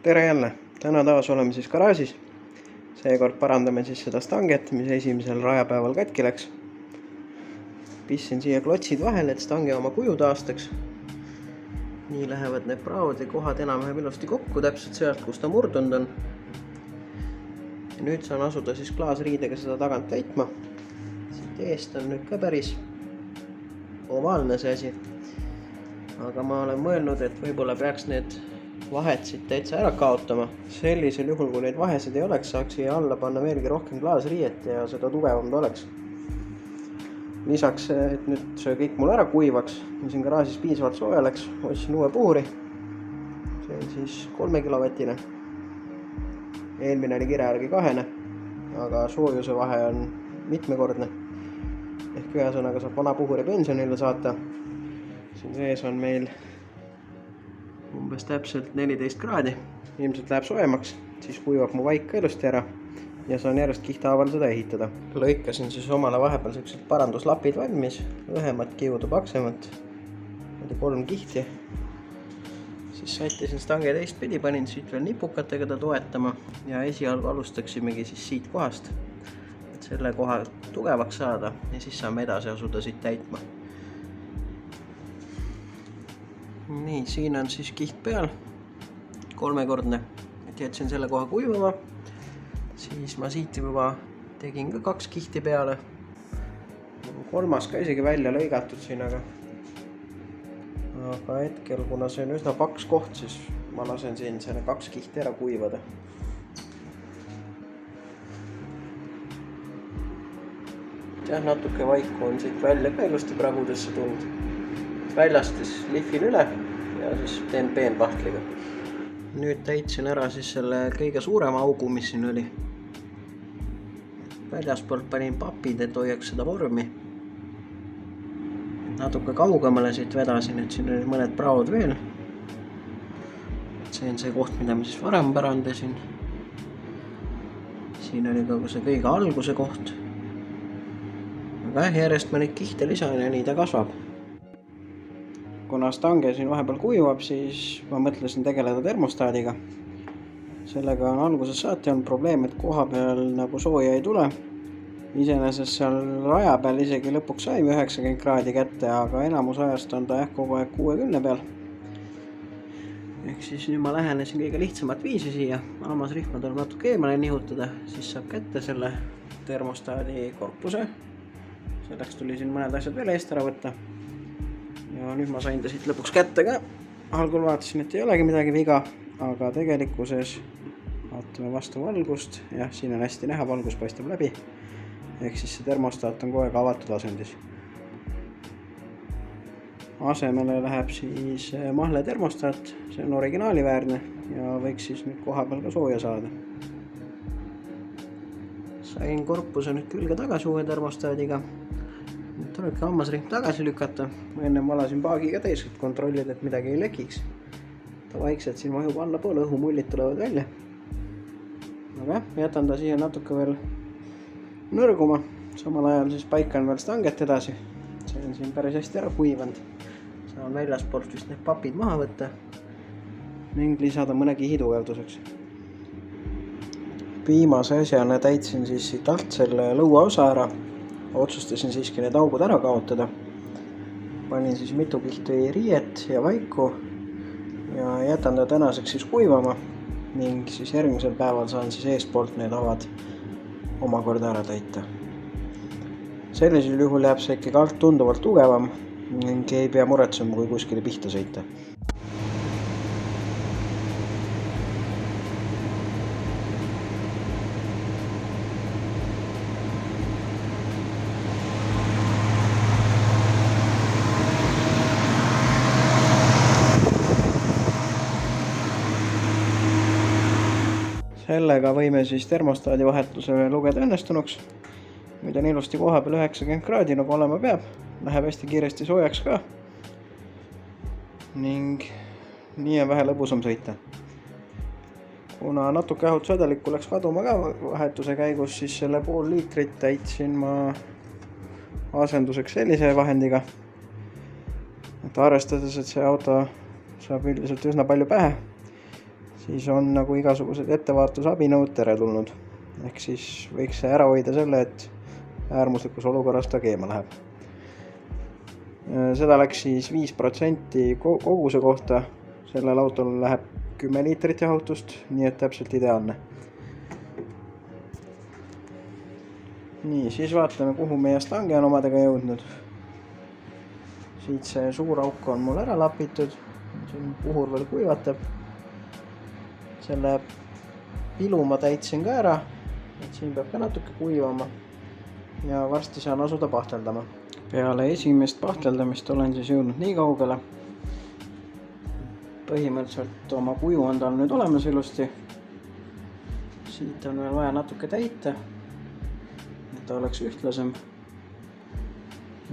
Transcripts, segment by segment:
Tere jälle! Täna taas oleme siis garaažis. Seekord parandame siis seda stanget, mis esimesel rajapäeval katki läks. Pistsin siia klotsid vahele, et stange oma kuju taastaks. Nii lähevad need praod ja kohad enam-vähem ilusti kokku, täpselt sealt, kus ta murdunud on. Ja nüüd saan asuda siis klaasriidega seda tagant täitma. Siit eest on nüüd ka päris ovaalne see asi. Aga ma olen mõelnud, et võib-olla peaks need vahed siit täitsa ära kaotama. Sellisel juhul, kui neid vahesid ei oleks, saaks siia alla panna veelgi rohkem klaasriiet ja seda tugevam ta oleks. Lisaks, et nüüd see kõik mul ära kuivaks ja siin garaažis piisavalt sooja läks, ostsin uue puhuri. See on siis 3 kilovatine. Eelmine oli kirja järgi 2, aga soojuse vahe on mitmekordne. Ehk ühesõnaga saab vana puhuri pensionile saata. Siin sees on meil umbes täpselt 14 kraadi. Ilmselt läheb soojemaks, siis kuivab mu vaik ka ilusti ära ja saan järjest kihtaaval seda ehitada. Lõikasin siis omale vahepeal sellised paranduslapid valmis, õhemat kiudu paksemalt, 3 kihti. Siis sättisin stange teistpidi, panin siit veel nipukatega ta toetama ja esialgu alustaksimegi siis siit kohast, et selle koha tugevaks saada ja siis saame edasi asuda siit täitma. Nii, siin on siis kiht peal, 3-kordne, et jätsin selle koha kuivama. Siis ma siit juba tegin ka 2 kihti peale. 3. ka isegi välja lõigatud siin, aga hetkel, kuna see on üsna paks koht, siis ma lasen siin selle 2 kihti ära kuivada. Ja natuke vaiku on siit välja ka ilusti pragudesse tulnud. Väljast siis lihvin üle ja siis teen peenpahtliga. Nüüd täitsin ära siis selle kõige suurema augu, mis siin oli. Väljaspoolt panin papid, et hoiaks seda vormi. Natuke kaugemale siit vedasin, et siin oli mõned praod veel. See on see koht, mida ma siis varem parandasin. Siin oli ka see kõige alguse koht. Aga järjest ma neid kihte lisan ja nii ta kasvab. Kuna stange siin vahepeal kuivab, siis ma mõtlesin tegeleda termostaadiga. Sellega on alguses saati olnud probleem, et koha peal nagu sooja ei tule. Iseenesest seal raja peal isegi lõpuks sai 90 kraadi kätte, aga enamus ajast on ta kogu aeg 60 peal. Ehk siis nüüd ma lähenesin kõige lihtsamat viisi siia. Hammasrihma tuleb natuke eemale nihutada, siis saab kätte selle termostaadi korpuse. Selleks tuli siin mõned asjad veel eest ära võtta. Ja nüüd ma sain ta siit lõpuks kätte ka. Algul vaatasin, et ei olegi midagi viga, aga tegelikkuses vaatame vastu valgust. Jah, siin on hästi näha, valgus paistab läbi. Ehk siis see termostaat on kogu aeg avatud asendis. Asemele läheb siis mahle termostaat, see on originaaliväärne ja võiks siis nüüd koha peal ka sooja saada. Sain korpuse nüüd külge tagasi uue termostaadiga. Nüüd tulebki hammasrihm tagasi lükata. Ma enne valasin paagiga täis, et kontrollida, et midagi ei lekiks. Ta vaikselt siin vajub allapoole, õhumullid tulevad välja. Aga jätan ta siia natuke veel nõrguma. Samal ajal siis paikan veel stanget edasi. See on siin päris hästi ära kuivanud. Saan väljaspoolt vist need papid maha võtta ning lisada mõne kihi tugevduseks. Viimase asjana täitsin siis siit alt selle lõua osa ära. Otsustasin siiski need augud ära kaotada. Panin siis mitu kihti riiet ja vaiku ja jätan ta tänaseks siis kuivama ning siis järgmisel päeval saan siis eespoolt need avad omakorda ära täita. Sellisel juhul jääb see ikkagi alt tunduvalt tugevam ning ei pea muretsema, kui kuskile pihta sõita. Sellega võime siis termostaadi vahetuse lugeda õnnestunuks. Nüüd on ilusti koha peal 90 kraadi, nagu olema peab. Läheb hästi kiiresti soojaks ka. Ning nii on vähe lõbusam sõita. Kuna natuke ähutusvedelikku läks kaduma ka vahetuse käigus, siis selle pool liitrit täitsin ma asenduseks sellise vahendiga. Et arvestades, et see auto saab üldiselt üsna palju pähe, siis on nagu igasugused ettevaatusabinõud teretulnud. Ehk siis võiks ära hoida selle, et äärmuslikus olukorras ta keema läheb. Seda läks siis 5% koguse kohta. Sellel autol läheb 10 liitrit jahutust, nii et täpselt ideaalne. Nii, siis vaatame, kuhu meie stange on omadega jõudnud. Siit see suur auk on mul ära lapitud. Siin puhur veel kuivatab. Selle pilu ma täitsin ka ära. Et siin peab ka natuke kuivama. Ja varsti saan asuda pahteldama. Peale esimest pahteldamist olen siis jõudnud nii kaugele. Põhimõtteliselt oma kuju on tal nüüd olemas ilusti. Siit on veel vaja natuke täita, et ta oleks ühtlasem.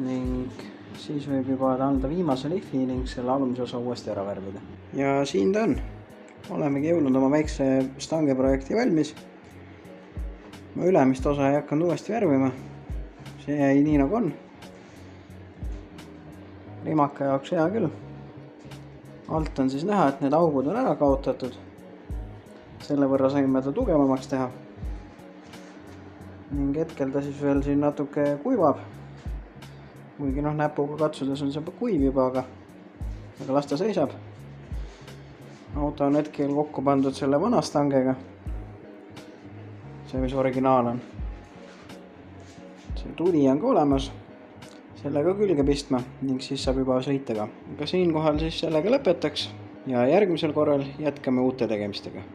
Ning siis võib juba anda viimase lihvi ning selle alumise osa uuesti ära värvida. Ja siin ta on. Olemegi jõudnud oma väikse stange projekti valmis. Ma ülemist osa ei hakanud uuesti värvima. See jäi nii nagu on. Rimaka jaoks hea küll. Alt on siis näha, et need augud on ära kaotatud. Selle võrra saime ta tugevamaks teha. Ning hetkel ta siis veel siin natuke kuivab. Kuigi näpuga katsudes on see kuiv juba, aga las ta seisab. Auto on hetkel kokku pandud selle vana stangega. See, mis originaal on. See tuli on ka olemas. Sellega külge pistma ning siis saab juba sõita ka. Aga siinkohal siis sellega lõpetaks ja järgmisel korral jätkame uute tegemistega.